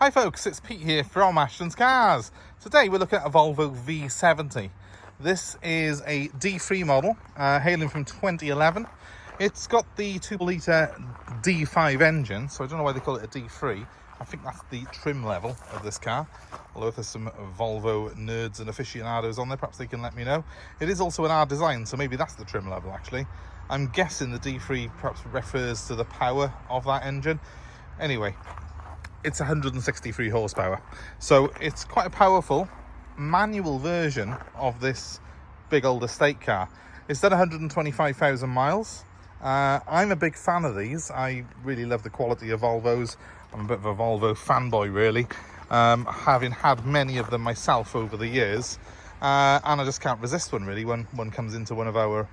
Hi folks, it's Pete here from Ashton's Cars. Today we're looking at a Volvo V70. This is a D3 model, hailing from 2011. It's got the 2-litre D5 engine, so I don't know why they call it a D3. I think that's the trim level of this car. Although if there's some Volvo nerds and aficionados on there, perhaps they can let me know. It is also an R-Design, so maybe that's the trim level actually. I'm guessing the D3 perhaps refers to the power of that engine. Anyway, it's 163 horsepower, so it's quite a powerful manual version of this big old estate car. It's done 125,000 miles. I'm a big fan of these. I really love the quality of Volvos. I'm a bit of a Volvo fanboy really, having had many of them myself over the years, and I just can't resist one really when one comes into one of our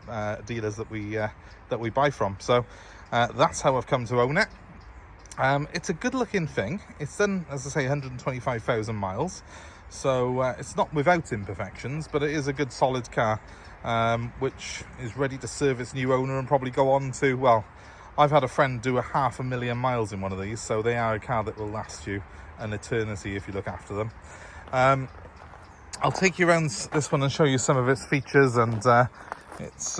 dealers that we buy from. So that's how I've come to own it. It's a good looking thing. It's done, as I say, 125,000 miles, so it's not without imperfections, but it is a good solid car, which is ready to serve its new owner and probably go on to, well, I've had a friend do 500,000 miles in one of these, so they are a car that will last you an eternity if you look after them. I'll take you around this one and show you some of its features and its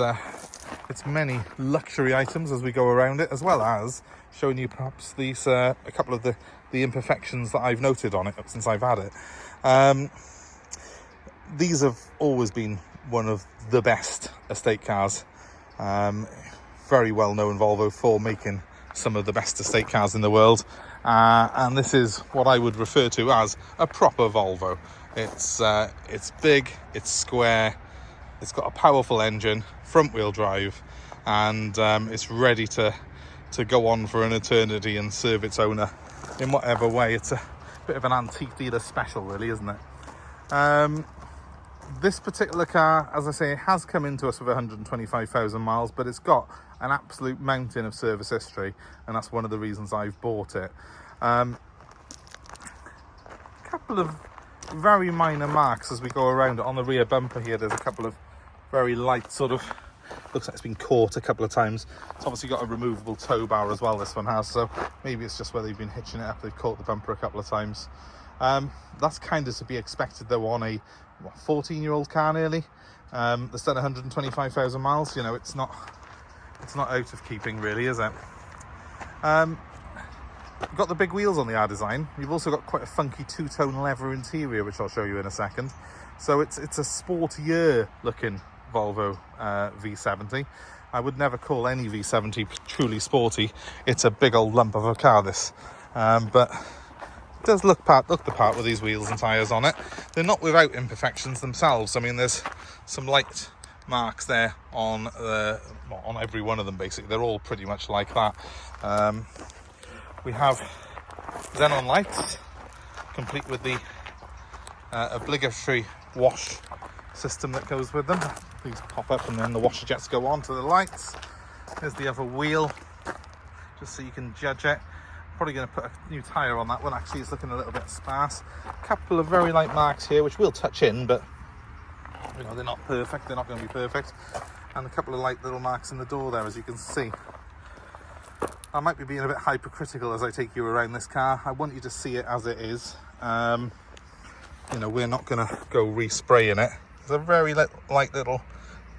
many luxury items as we go around it, as well as showing you perhaps these a couple of the imperfections that I've noted on it since I've had it. These have always been one of the best estate cars. Very well known Volvo for making some of the best estate cars in the world, and this is what I would refer to as a proper Volvo. It's big, it's square, it's got a powerful engine, front wheel drive, and it's ready to go on for an eternity and serve its owner in whatever way. It's a bit of an antique dealer special really, isn't it? This particular car, as I say, has come into us with 125,000 miles, but it's got an absolute mountain of service history, and that's one of the reasons I've bought it. Couple of very minor marks as we go around it. On the rear bumper here, there's a couple of very light sort of, looks like it's been caught a couple of times. It's obviously got a removable tow bar as well, this one has, so maybe it's just where they've been hitching it up, they've caught the bumper a couple of times. That's kind of to be expected though on a 14-year-old car nearly, that's done 125,000 miles. You know, it's not out of keeping really, is it? You've got the big wheels on the R-Design. You've also got quite a funky two-tone leather interior, which I'll show you in a second. So it's a sportier looking Volvo V70. I would never call any V70 truly sporty. It's a big old lump of a car, this, but it does look the part with these wheels and tyres on it. They're not without imperfections themselves. I mean, there's some light marks there on every one of them basically. They're all pretty much like that. We have xenon lights, complete with the obligatory wash system that goes with them. These pop up and then the washer jets go on to the lights. There's the other wheel, just so you can judge it. Probably going to put a new tyre on that one. Actually, it's looking a little bit sparse. A couple of very light marks here, which we'll touch in, but you know, they're not perfect. They're not going to be perfect. And a couple of light little marks in the door there, as you can see. I might be being a bit hypercritical as I take you around this car. I want you to see it as it is. You know, we're not going to go respraying it. There's a very light little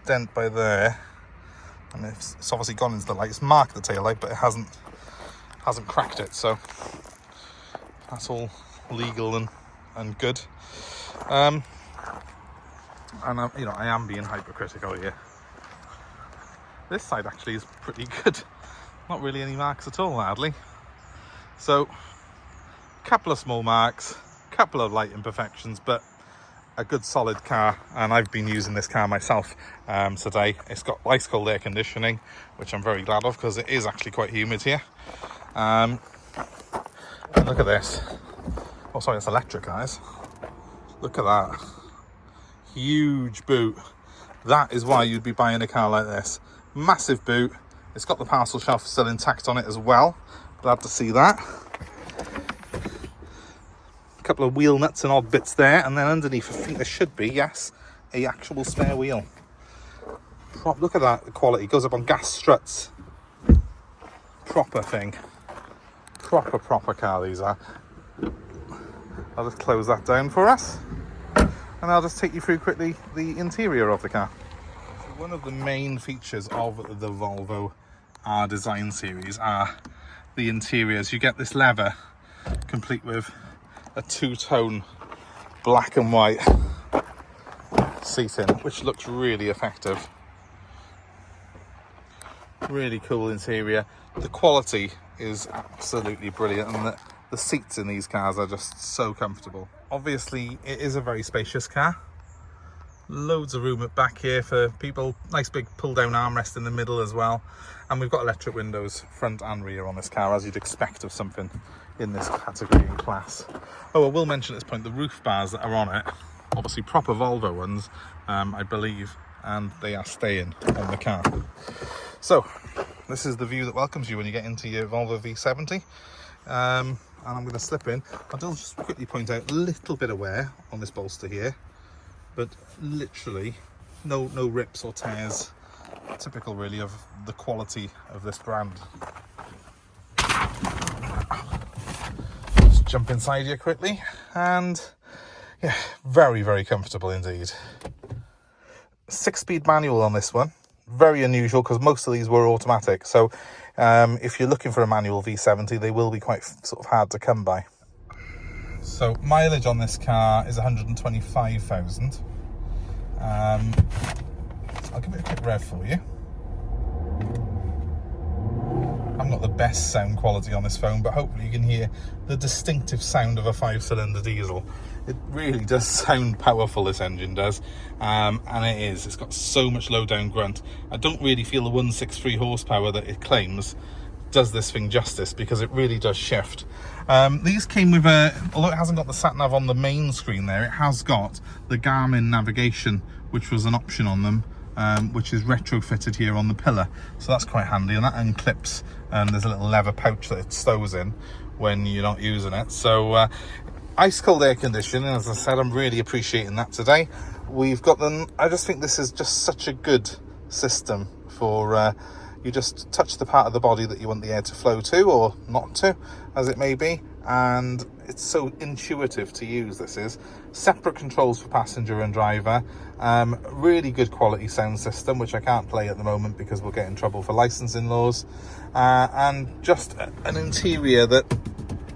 dent by there, and it's obviously gone into the light. It's marked the tail light, but it hasn't cracked it, so that's all legal and good. And you know, I am being hypercritical here. This side actually is pretty good. Not really any marks at all, hardly. So, a couple of small marks, a couple of light imperfections, but a good solid car. And I've been using this car myself today. It's got ice cold air conditioning, which I'm very glad of because it is actually quite humid here. And look at this. Oh, sorry, it's electric, guys. Look at that. Huge boot. That is why you'd be buying a car like this. Massive boot. It's got the parcel shelf still intact on it as well. Glad to see that. A couple of wheel nuts and odd bits there, and then underneath I think there should be, yes, a actual spare wheel. Look at that, the quality. It goes up on gas struts. Proper thing. Proper car these are. I'll just close that down for us, and I'll just take you through quickly the interior of the car. So one of the main features of the Volvo R-Design series are the interiors. You get this leather complete with a two-tone black and white seating, which looks really effective. Really cool interior. The quality is absolutely brilliant, and the seats in these cars are just so comfortable. Obviously, it is a very spacious car. Loads of room at back here for people. Nice big pull-down armrest in the middle as well. And we've got electric windows front and rear on this car, as you'd expect of something in this category and class. Oh, I will mention at this point the roof bars that are on it, obviously proper Volvo ones, I believe, and they are staying on the car. So this is the view that welcomes you when you get into your Volvo V70. And I'm going to slip in. I'll just quickly point out a little bit of wear on this bolster here, but literally no rips or tears. Typical really of the quality of this brand. Just jump inside here quickly, and yeah, very comfortable indeed. 6-speed manual on this one. Very unusual because most of these were automatic, so if you're looking for a manual V70, they will be quite sort of hard to come by. So mileage on this car is 125,000. I'll give it a quick rev for you. I've got the best sound quality on this phone, but hopefully you can hear the distinctive sound of a 5-cylinder diesel. It really does sound powerful, this engine does, and it is. It's got so much low down grunt. I don't really feel the 163 horsepower that it claims does this thing justice, because it really does shift. These came with although it hasn't got the sat nav on the main screen there, it has got the Garmin navigation, which was an option on them, which is retrofitted here on the pillar, so that's quite handy, and that unclips, and there's a little leather pouch that it stows in when you're not using it. So ice cold air conditioning, as I said, I'm really appreciating that today. We've got them. I just think this is just such a good system for you just touch the part of the body that you want the air to flow to, or not to, as it may be, and it's so intuitive to use. This is separate controls for passenger and driver. Really good quality sound system, which I can't play at the moment because we'll get in trouble for licensing laws, and just an interior that,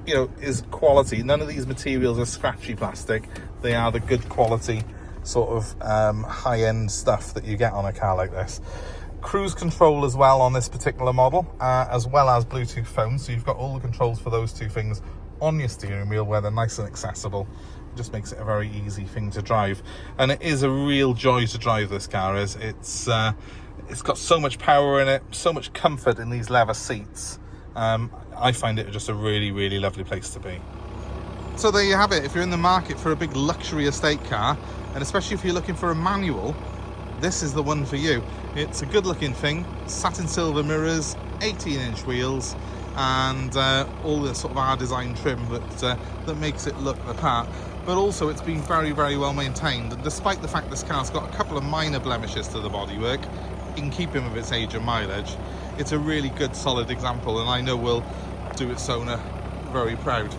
you know, is quality. None of these materials are scratchy plastic. They are the good quality sort of high-end stuff that you get on a car like this. Cruise control as well on this particular model, as well as Bluetooth phone, so you've got all the controls for those two things on your steering wheel, where they're nice and accessible. It just makes it a very easy thing to drive, and it is a real joy to drive this car. It's got so much power in it, so much comfort in these leather seats. I find it just a really lovely place to be. So there you have it. If you're in the market for a big luxury estate car, and especially if you're looking for a manual, this is the one for you. It's a good looking thing, satin silver mirrors, 18-inch wheels, and all the sort of R-Design trim that makes it look the part. But also it's been very well maintained, and despite the fact this car's got a couple of minor blemishes to the bodywork, in keeping with its age and mileage, it's a really good solid example, and I know will do its owner very proud.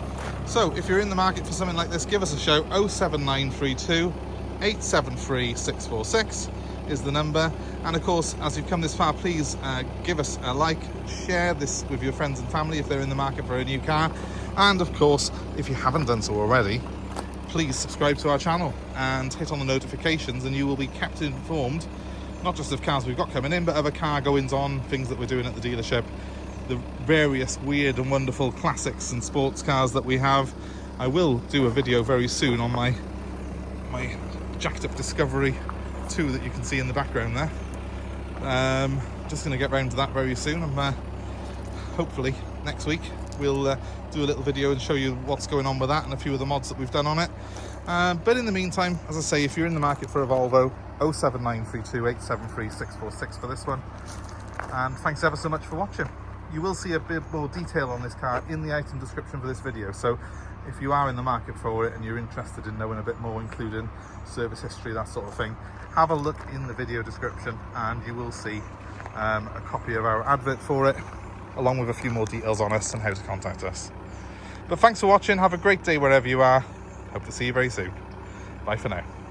So if you're in the market for something like this, give us a shout. 07932 873 646 is the number. And of course, as you've come this far, please give us a like, share this with your friends and family if they're in the market for a new car, and of course, if you haven't done so already, please subscribe to our channel and hit on the notifications, and you will be kept informed not just of cars we've got coming in, but other car goings on, things that we're doing at the dealership, the various weird and wonderful classics and sports cars that we have. I will do a video very soon on my jacked up Discovery 2 that you can see in the background there. Just going to get round to that very soon. Hopefully next week we'll do a little video and show you what's going on with that and a few of the mods that we've done on it. But in the meantime, as I say, if you're in the market for a Volvo, 07932 873 646 for this one. And thanks ever so much for watching. You will see a bit more detail on this car in the item description for this video, so if you are in the market for it and you're interested in knowing a bit more, including service history, that sort of thing, have a look in the video description and you will see a copy of our advert for it, along with a few more details on us and how to contact us. But thanks for watching. Have a great day wherever you are. Hope to see you very soon. Bye for now.